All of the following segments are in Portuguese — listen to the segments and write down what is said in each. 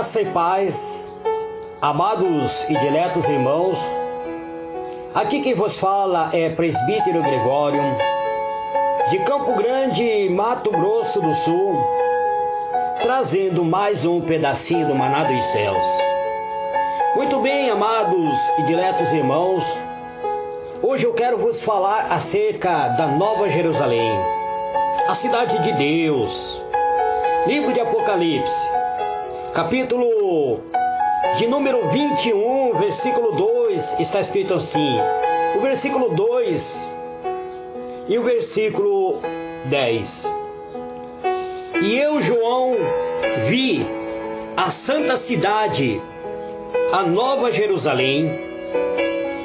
Graça e paz, amados e diletos irmãos. Aqui quem vos fala é Presbítero Gregório, de Campo Grande, Mato Grosso do Sul, trazendo mais um pedacinho do maná dos céus. Muito bem, amados e diletos irmãos, hoje eu quero vos falar acerca da Nova Jerusalém, a cidade de Deus. Livro de Apocalipse, capítulo de número 21, versículo 2, está escrito assim, o versículo 2 e o versículo 10. E eu, João, vi a santa cidade, a Nova Jerusalém,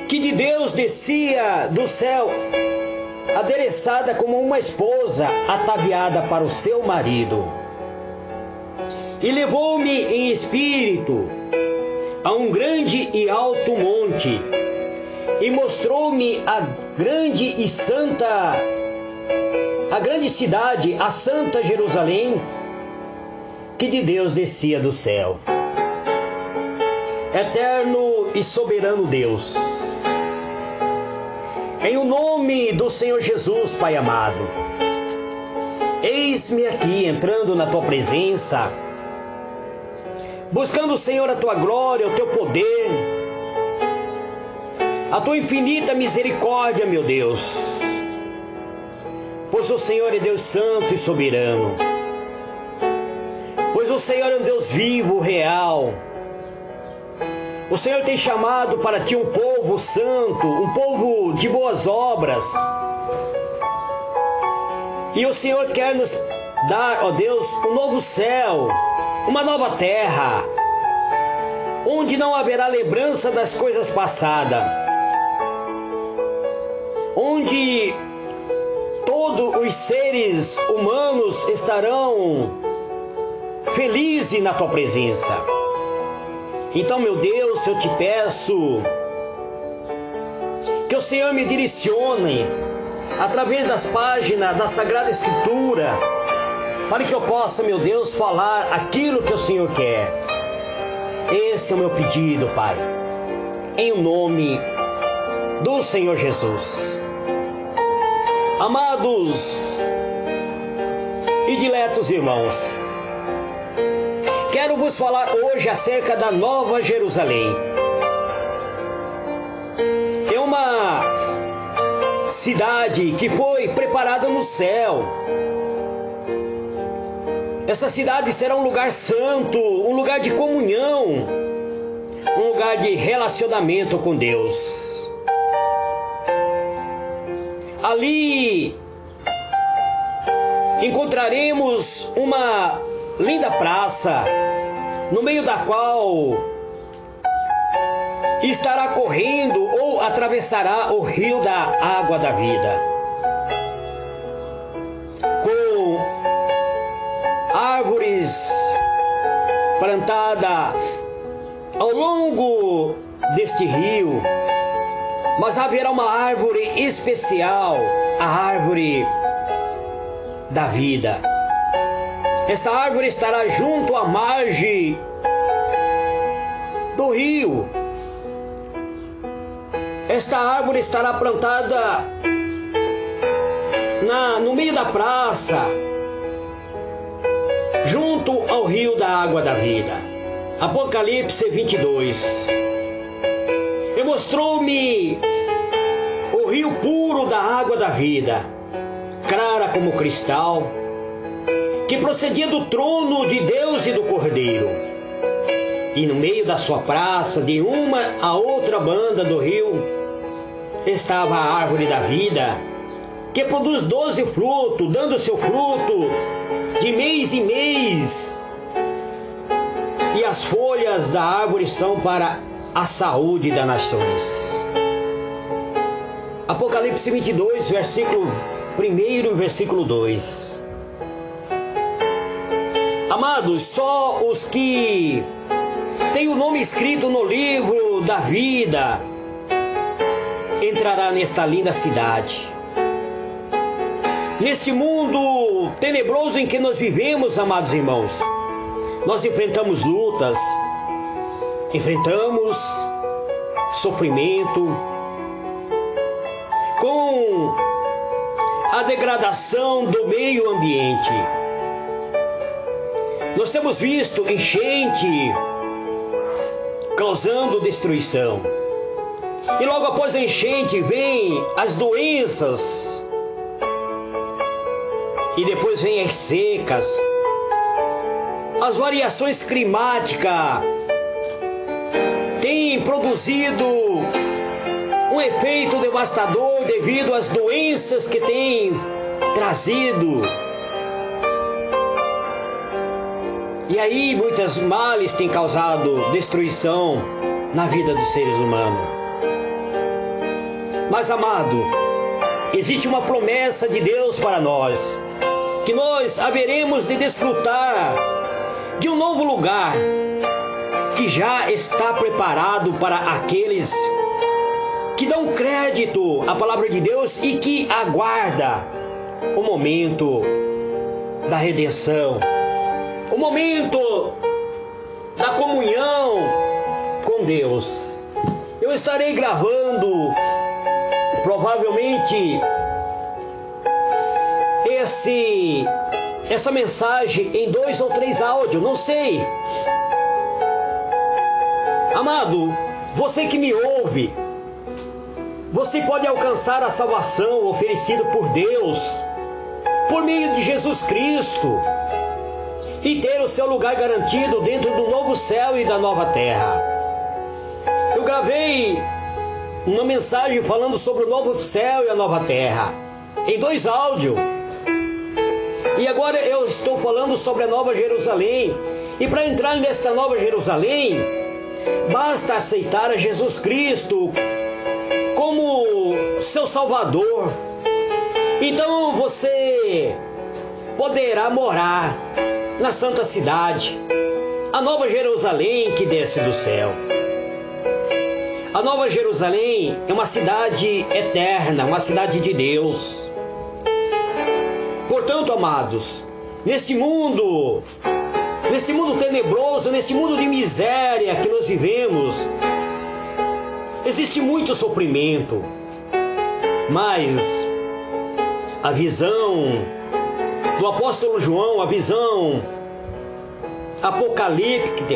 que de Deus descia do céu, adereçada como uma esposa ataviada para o seu marido. E levou-me em espírito a um grande e alto monte, e mostrou-me a grande cidade, a santa Jerusalém, que de Deus descia do céu. Eterno e soberano Deus, em o nome do Senhor Jesus, Pai amado, eis-me aqui entrando na tua presença, buscando, Senhor, a tua glória, o teu poder, a tua infinita misericórdia, meu Deus, pois o Senhor é Deus santo e soberano, pois o Senhor é um Deus vivo, real. O Senhor tem chamado para ti um povo santo, um povo de boas obras, e o Senhor quer nos dar, ó Deus, um novo céu, uma nova terra, onde não haverá lembrança das coisas passadas, onde todos os seres humanos estarão felizes na tua presença. Então, meu Deus, eu te peço que o Senhor me direcione através das páginas da Sagrada Escritura, para que eu possa, meu Deus, falar aquilo que o Senhor quer. Esse é o meu pedido, Pai, em o nome do Senhor Jesus. Amados e diletos irmãos, quero vos falar hoje acerca da Nova Jerusalém. É uma cidade que foi preparada no céu. Essa cidade será um lugar santo, um lugar de comunhão, um lugar de relacionamento com Deus. Ali encontraremos uma linda praça, no meio da qual estará correndo ou atravessará o rio da água da vida, árvores plantadas ao longo deste rio, mas haverá uma árvore especial, a árvore da vida. Esta árvore estará junto à margem do rio. Esta árvore estará plantada no meio da praça, junto ao rio da água da vida. Apocalipse 22. E mostrou-me o rio puro da água da vida, clara como cristal, que procedia do trono de Deus e do Cordeiro. E no meio da sua praça, de uma a outra banda do rio, estava a árvore da vida, que produz 12 frutos, dando seu fruto de mês em mês, e as folhas da árvore são para a saúde das nações. Apocalipse 22, versículo 1 e versículo 2. Amados, só os que têm o nome escrito no livro da vida entrará nesta linda cidade. Neste mundo tenebroso em que nós vivemos, amados irmãos, nós enfrentamos lutas, enfrentamos sofrimento, com a degradação do meio ambiente. Nós temos visto enchente causando destruição. E logo após a enchente vem as doenças. E depois vem as secas. As variações climáticas têm produzido um efeito devastador devido às doenças que têm trazido. E aí muitos males têm causado destruição na vida dos seres humanos. Mas, amado, existe uma promessa de Deus para nós, que nós haveremos de desfrutar de um novo lugar que já está preparado para aqueles que dão crédito à palavra de Deus e que aguarda o momento da redenção, o momento da comunhão com Deus. Eu estarei gravando provavelmente essa mensagem em 2 ou 3 áudios, não sei. Amado, você que me ouve, você pode alcançar a salvação oferecida por Deus, por meio de Jesus Cristo, e ter o seu lugar garantido dentro do novo céu e da nova terra. Eu gravei uma mensagem falando sobre o novo céu e a nova terra, em 2 áudios. E agora eu estou falando sobre a Nova Jerusalém. E para entrar nesta Nova Jerusalém, basta aceitar a Jesus Cristo como seu Salvador. Então você poderá morar na Santa Cidade, a Nova Jerusalém que desce do céu. A Nova Jerusalém é uma cidade eterna, uma cidade de Deus. Portanto, amados, nesse mundo tenebroso, nesse mundo de miséria que nós vivemos, existe muito sofrimento, mas a visão do apóstolo João, a visão apocalíptica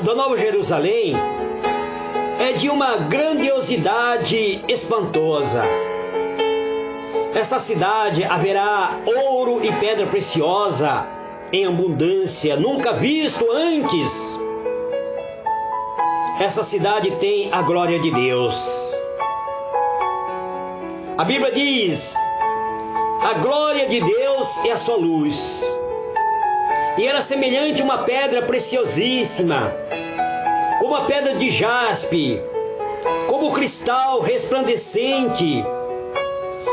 da Nova Jerusalém, é de uma grandiosidade espantosa. Esta cidade haverá ouro e pedra preciosa em abundância, nunca visto antes. Essa cidade tem a glória de Deus. A Bíblia diz: a glória de Deus é a sua luz. E era semelhante a uma pedra preciosíssima, como a pedra de jaspe, como cristal resplandecente.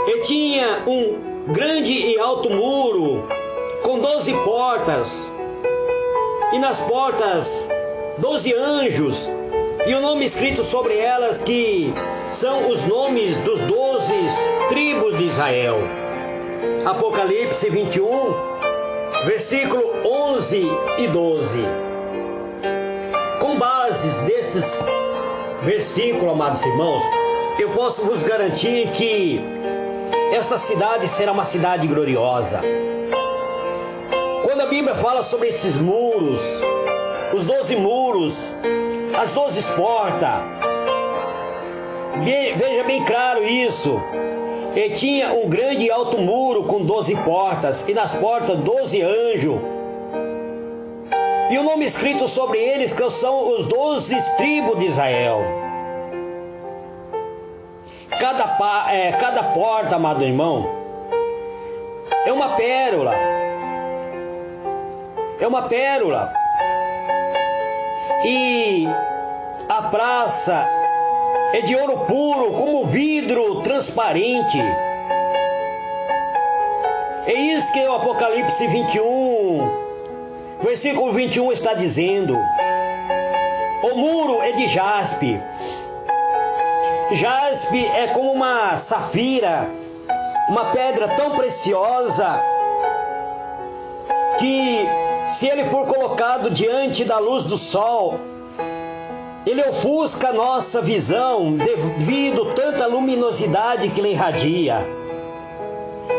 E tinha um grande e alto muro, com 12 portas, e nas portas 12 anjos, e o nome escrito sobre elas, que são os nomes dos 12 tribos de Israel. Apocalipse 21, versículo 11 e 12. Com bases desses versículos, amados irmãos, eu posso vos garantir que esta cidade será uma cidade gloriosa. Quando a Bíblia fala sobre esses muros, os 12 muros, as 12 portas, veja bem claro isso. E tinha um grande e alto muro com 12 portas, e nas portas 12 anjos. E o nome escrito sobre eles, que são os 12 tribos de Israel. Cada porta, amado irmão, é uma pérola. É uma pérola. E a praça é de ouro puro, como vidro transparente. É isso que o Apocalipse 21, versículo 21 está dizendo. O muro é de jaspe. Jaspe é como uma safira, uma pedra tão preciosa que se ele for colocado diante da luz do sol, ele ofusca a nossa visão devido a tanta luminosidade que ele irradia.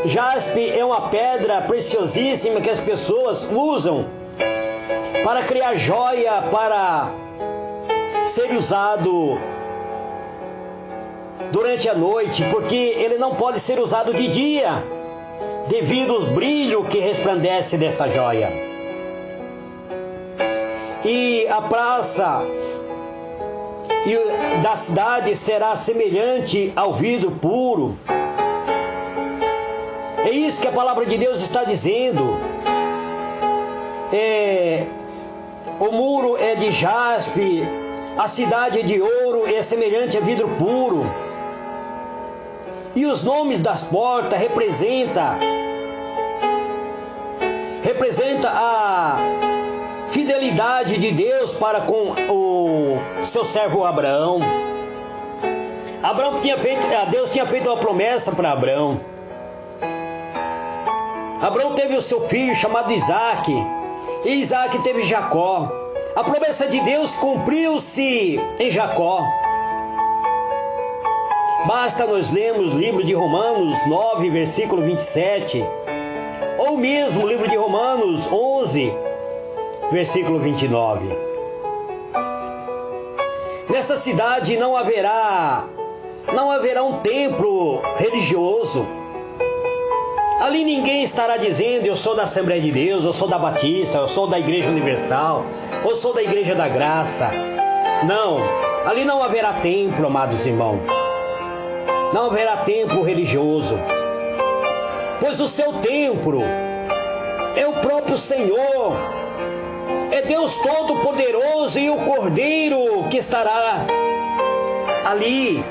Jaspe é uma pedra preciosíssima que as pessoas usam para criar joia, para ser usado durante a noite, porque ele não pode ser usado de dia, devido ao brilho que resplandece desta joia. E a praça da cidade será semelhante ao vidro puro. É isso que a palavra de Deus está dizendo. O muro é de jaspe, a cidade é de ouro, é semelhante a vidro puro. E os nomes das portas representa a fidelidade de Deus para com o seu servo Abraão. Deus tinha feito uma promessa para Abraão. Abraão teve o seu filho chamado Isaac, e Isaac teve Jacó. A promessa de Deus cumpriu-se em Jacó. Basta nós lermos o livro de Romanos 9, versículo 27, ou mesmo o livro de Romanos 11, versículo 29. Nessa cidade não haverá um templo religioso. Ali ninguém estará dizendo: eu sou da Assembleia de Deus, eu sou da Batista, eu sou da Igreja Universal, eu sou da Igreja da Graça. Não, ali não haverá templo, amados irmãos. Não haverá templo religioso, pois o seu templo é o próprio Senhor, é Deus Todo-Poderoso e o Cordeiro que estará ali,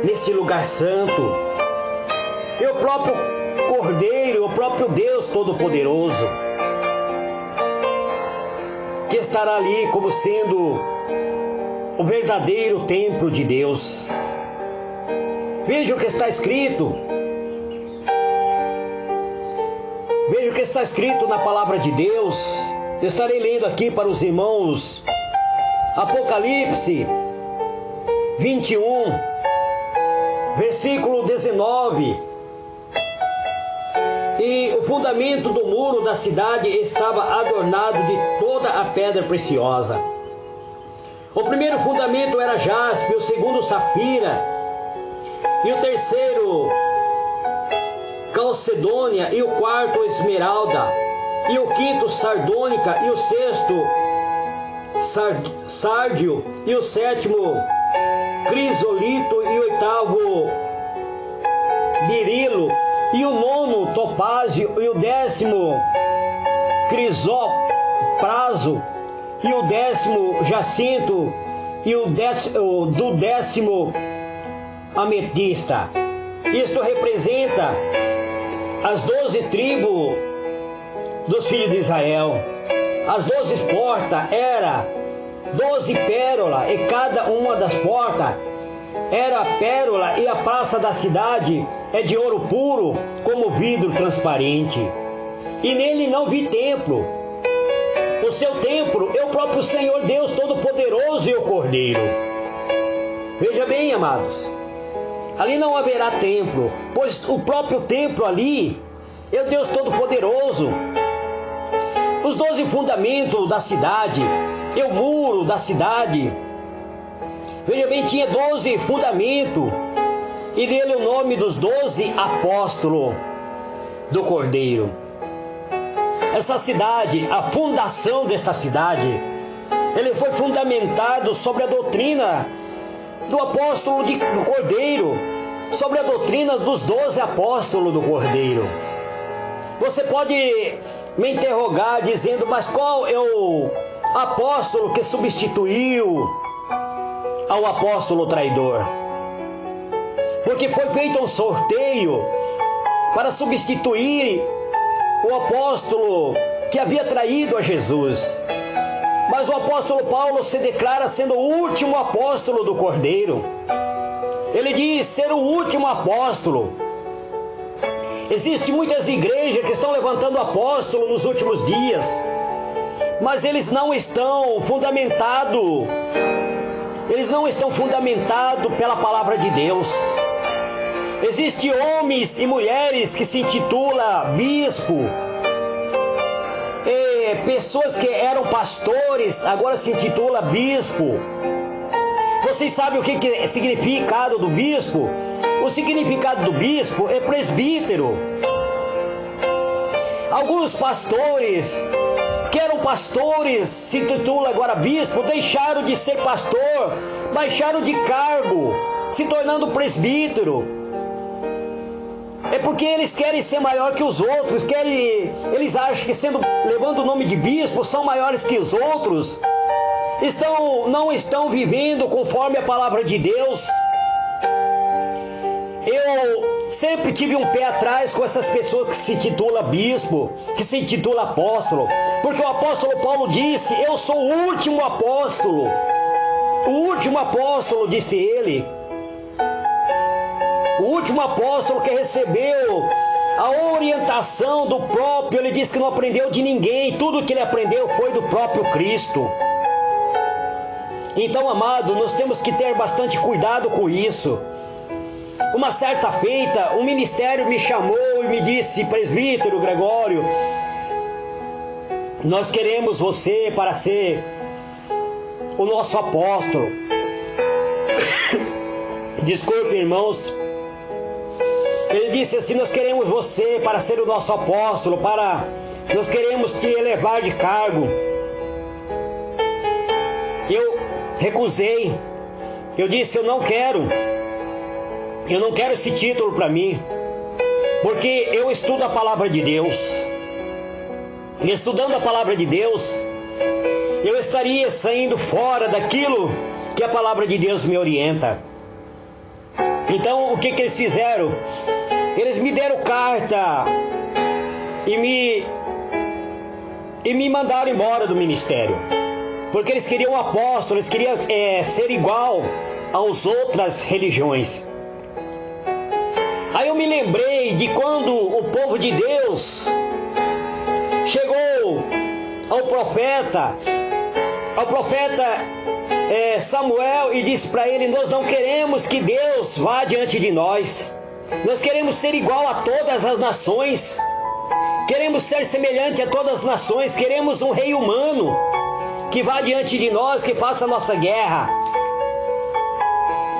neste lugar santo. É o próprio Cordeiro, o próprio Deus Todo-Poderoso, que estará ali como sendo o verdadeiro templo de Deus. Veja o que está escrito. Veja o que está escrito na palavra de Deus. Eu estarei lendo aqui para os irmãos Apocalipse 21, versículo 19. E o fundamento do muro da cidade estava adornado de toda a pedra preciosa. O primeiro fundamento era jaspe, o segundo safira, e o terceiro calcedônia, e o quarto esmeralda, e o quinto sardônica, e o sexto sárdio, e o sétimo crisolito, e o oitavo berilo, e o nono topázio, e o décimo crisopraso, e o décimo jacinto, e o décimo ametista. Isto representa as 12 tribos dos filhos de Israel. As 12 portas eram 12 pérolas, e cada uma das portas era a pérola, e a praça da cidade é de ouro puro, como vidro transparente. E nele não vi templo. O seu templo é o próprio Senhor Deus Todo-Poderoso e o Cordeiro. Veja bem, amados, ali não haverá templo, pois o próprio templo ali é o Deus Todo-Poderoso. Os 12 fundamentos da cidade, é o muro da cidade. Veja bem, tinha 12 fundamentos, e nele o nome dos 12 apóstolos do Cordeiro. Essa cidade, a fundação desta cidade, ele foi fundamentado sobre a doutrina do apóstolo do Cordeiro, sobre a doutrina dos 12 apóstolos do Cordeiro. Você pode me interrogar dizendo: mas qual é o apóstolo que substituiu ao apóstolo traidor? Porque foi feito um sorteio para substituir o apóstolo que havia traído a Jesus. Mas o apóstolo Paulo se declara sendo o último apóstolo do Cordeiro. Ele diz ser o último apóstolo. Existem muitas igrejas que estão levantando apóstolo nos últimos dias, mas eles não estão fundamentados pela palavra de Deus. Existem homens e mulheres que se intitulam bispo, pessoas que eram pastores agora se intitulam bispo. Vocês sabem o que é o significado do bispo? O significado do bispo é presbítero. Alguns pastores que eram pastores se intitulam agora bispo, deixaram de ser pastor, baixaram de cargo, se tornando presbítero. É porque eles querem ser maior que os outros, eles acham que levando o nome de bispo são maiores que os outros. Não estão vivendo conforme a palavra de Deus. Eu sempre tive um pé atrás com essas pessoas que se intitulam bispo, que se intitulam apóstolo, porque o apóstolo Paulo disse: eu sou o último apóstolo. O último apóstolo, disse ele. O último apóstolo que recebeu a orientação do próprio, ele disse que não aprendeu de ninguém, tudo que ele aprendeu foi do próprio Cristo. Então, amado, nós temos que ter bastante cuidado com isso. Uma certa feita, um ministério me chamou e me disse: presbítero Gregório, nós queremos você para ser o nosso apóstolo. Desculpe, irmãos. Ele disse assim: nós queremos você para ser o nosso apóstolo, nós queremos te elevar de cargo. Eu recusei. Eu disse: eu não quero esse título para mim, porque eu estudo a palavra de Deus. E estudando a palavra de Deus, eu estaria saindo fora daquilo que a palavra de Deus me orienta. Então, o que eles fizeram? Eles me deram carta e me mandaram embora do ministério, porque eles queriam um apóstolo, eles queriam ser igual às outras religiões. Aí eu me lembrei de quando o povo de Deus chegou ao profeta Samuel e disse para ele: nós não queremos que Deus vá diante de nós, nós queremos ser igual a todas as nações, queremos ser semelhante a todas as nações, queremos um rei humano que vá diante de nós, que faça a nossa guerra.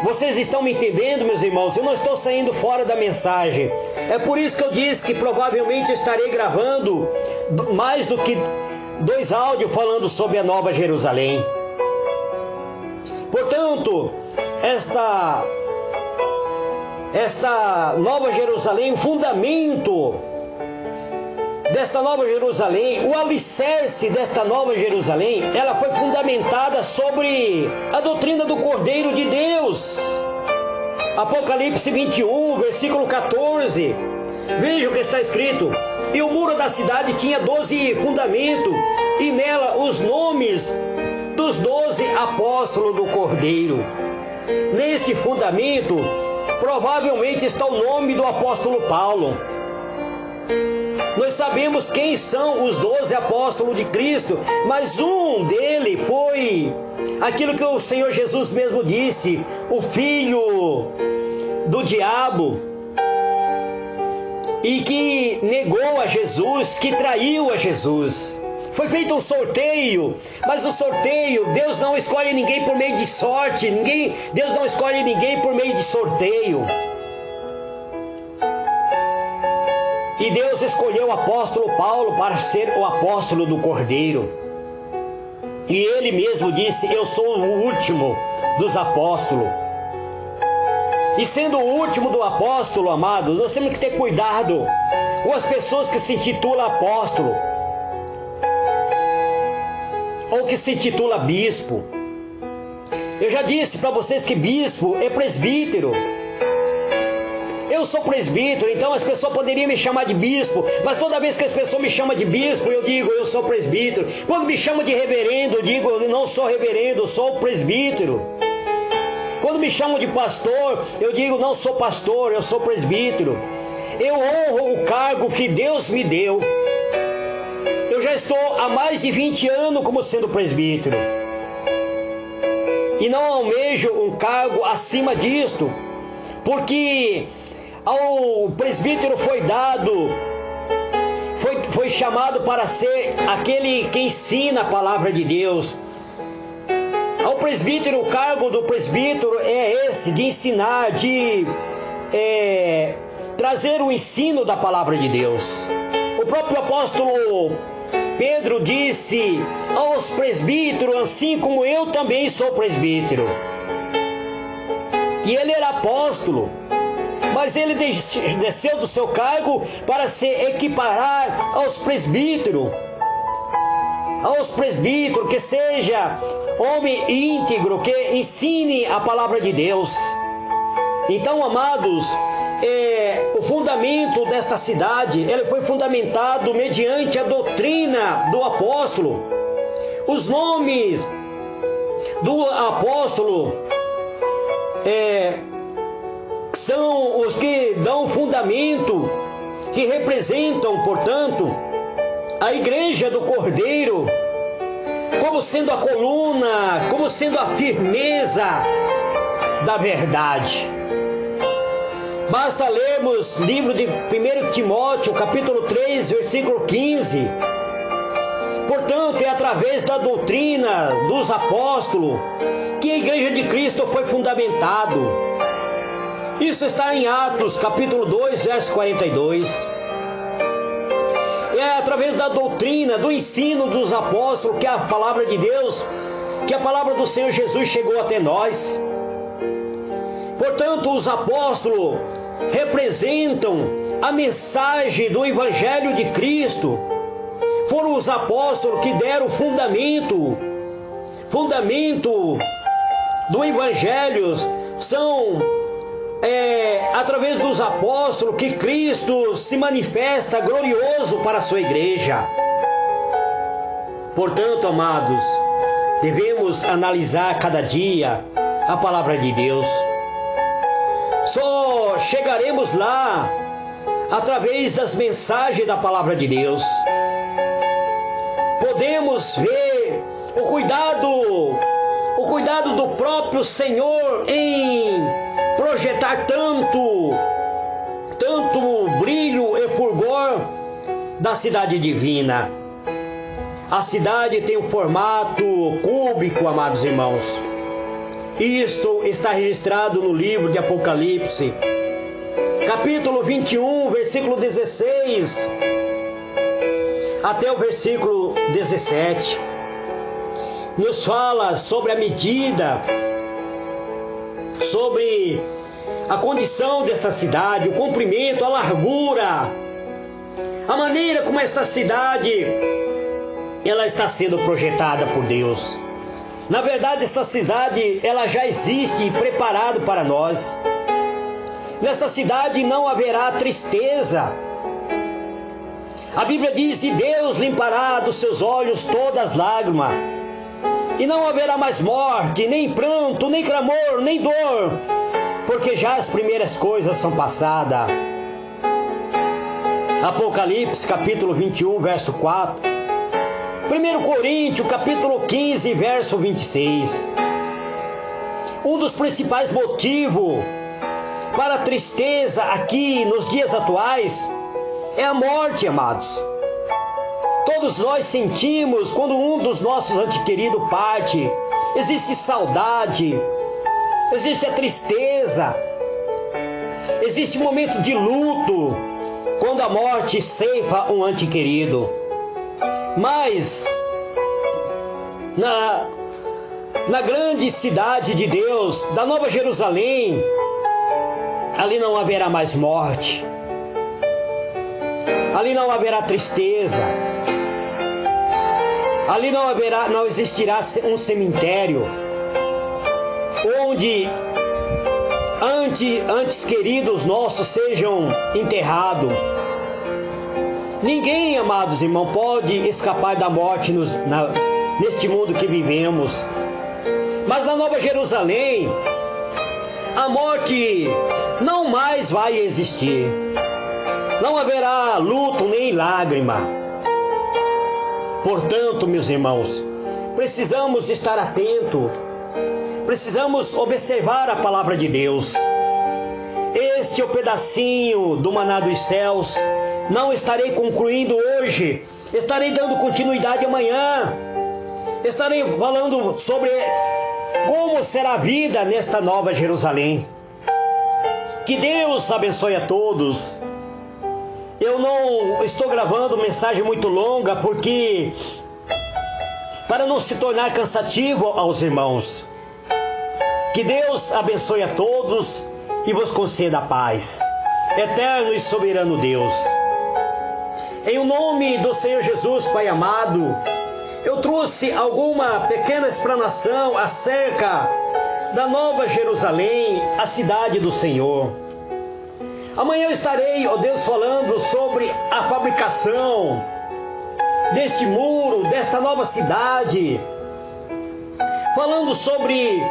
Vocês estão me entendendo, meus irmãos? Eu não estou saindo fora da mensagem. É por isso que eu disse que provavelmente eu estarei gravando mais do que 2 áudios falando sobre a Nova Jerusalém. Portanto, esta Nova Jerusalém, o fundamento desta Nova Jerusalém, o alicerce desta Nova Jerusalém, ela foi fundamentada sobre a doutrina do Cordeiro de Deus. Apocalipse 21, versículo 14. Veja o que está escrito: e o muro da cidade tinha 12 fundamentos, e nela os nomes dos 12 apóstolos do Cordeiro. Neste fundamento, provavelmente está o nome do apóstolo Paulo. Nós sabemos quem são os 12 apóstolos de Cristo, mas um dele foi aquilo que o Senhor Jesus mesmo disse: o filho do diabo, e que negou a Jesus, que traiu a Jesus. Foi feito um sorteio, mas o sorteio, Deus não escolhe ninguém por meio de sorte, Deus não escolhe ninguém por meio de sorteio. E Deus escolheu o apóstolo Paulo para ser o apóstolo do Cordeiro. E ele mesmo disse: eu sou o último dos apóstolos. E sendo o último do apóstolo, amados, nós temos que ter cuidado com as pessoas que se intitulam apóstolo, ou que se intitula bispo. Eu já disse para vocês que bispo é presbítero. Eu sou presbítero, então as pessoas poderiam me chamar de bispo, mas toda vez que as pessoas me chamam de bispo, eu digo: eu sou presbítero. Quando me chamam de reverendo, eu digo: eu não sou reverendo, eu sou presbítero. Quando me chamam de pastor, eu digo: não sou pastor, eu sou presbítero. eu honro o cargo que Deus me deu. Eu já estou há mais de 20 anos como sendo presbítero. E não almejo um cargo acima disto, porque ao presbítero foi chamado para ser aquele que ensina a palavra de Deus. Ao presbítero, o cargo do presbítero é esse, de ensinar, de trazer o ensino da palavra de Deus. O próprio apóstolo Pedro disse aos presbíteros, assim como eu também sou presbítero. E ele era apóstolo, mas ele desceu do seu cargo para se equiparar aos presbíteros. Aos presbíteros, que seja homem íntegro, que ensine a palavra de Deus. Então, amados, o fundamento desta cidade, ele foi fundamentado mediante a doutrina do apóstolo. Os nomes do apóstolo são os que dão fundamento, que representam, portanto, a igreja do Cordeiro, como sendo a coluna, como sendo a firmeza da verdade. Basta lermos o livro de 1 Timóteo, capítulo 3, versículo 15. Portanto, é através da doutrina dos apóstolos que a igreja de Cristo foi fundamentado. Isso está em Atos, capítulo 2, verso 42. É através da doutrina, do ensino dos apóstolos, que a palavra de Deus, que a palavra do Senhor Jesus chegou até nós. Portanto, os apóstolos representam a mensagem do Evangelho de Cristo. Foram os apóstolos que deram fundamento do Evangelho. São através dos apóstolos que Cristo se manifesta glorioso para a sua igreja. Portanto, amados, devemos analisar cada dia a palavra de Deus. Só chegaremos lá através das mensagens da palavra de Deus. Podemos ver o cuidado do próprio Senhor em projetar tanto brilho e fulgor da cidade divina. A cidade tem um formato cúbico, amados irmãos. Isto está registrado no livro de Apocalipse, capítulo 21, versículo 16 até o versículo 17. Nos fala sobre a medida, sobre a condição dessa cidade, o comprimento, a largura, a maneira como essa cidade ela está sendo projetada por Deus. Na verdade, esta cidade ela já existe preparada para nós. Nesta cidade não haverá tristeza. A Bíblia diz: e Deus limpará dos seus olhos todas as lágrimas. E não haverá mais morte, nem pranto, nem clamor, nem dor, porque já as primeiras coisas são passadas. Apocalipse, capítulo 21, verso 4. 1 Coríntios, capítulo 15, verso 26. Um dos principais motivos para a tristeza aqui nos dias atuais é a morte, amados. Todos nós sentimos quando um dos nossos entes queridos parte. Existe saudade, existe a tristeza, existe um momento de luto quando a morte ceifa um ente querido. Mas na grande cidade de Deus, da Nova Jerusalém, ali não haverá mais morte, ali não haverá tristeza, ali não existirá um cemitério onde antes queridos nossos sejam enterrados. Ninguém, amados irmãos, pode escapar da morte neste mundo que vivemos. Mas na Nova Jerusalém, a morte não mais vai existir. não haverá luto nem lágrima. Portanto, meus irmãos, precisamos estar atentos, precisamos observar a palavra de Deus. Este é o pedacinho do maná dos céus. Não estarei concluindo hoje, estarei dando continuidade amanhã. Estarei falando sobre como será a vida nesta nova Jerusalém. Que Deus abençoe a todos. Eu não estou gravando mensagem muito longa porque para não se tornar cansativo aos irmãos. Que Deus abençoe a todos e vos conceda a paz. Eterno e soberano Deus. Em o nome do Senhor Jesus, Pai amado, eu trouxe alguma pequena explanação acerca da Nova Jerusalém, a cidade do Senhor. Amanhã eu estarei, ó Deus, falando sobre a fabricação deste muro, desta nova cidade, falando sobre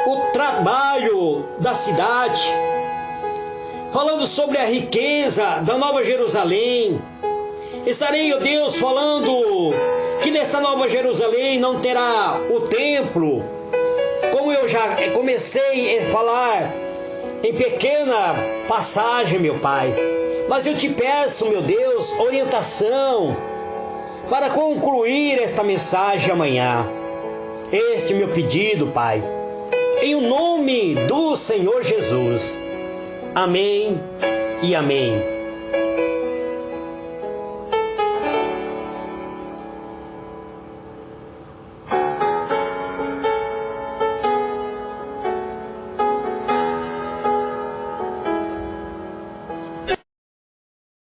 o trabalho da cidade, falando sobre a riqueza da Nova Jerusalém. Estarei, ó Deus, falando que nessa Nova Jerusalém não terá o templo, como eu já comecei a falar em pequena passagem, meu Pai. Mas eu te peço, meu Deus, orientação para concluir esta mensagem amanhã. Este é o meu pedido, Pai, em o nome do Senhor Jesus. Amém e amém.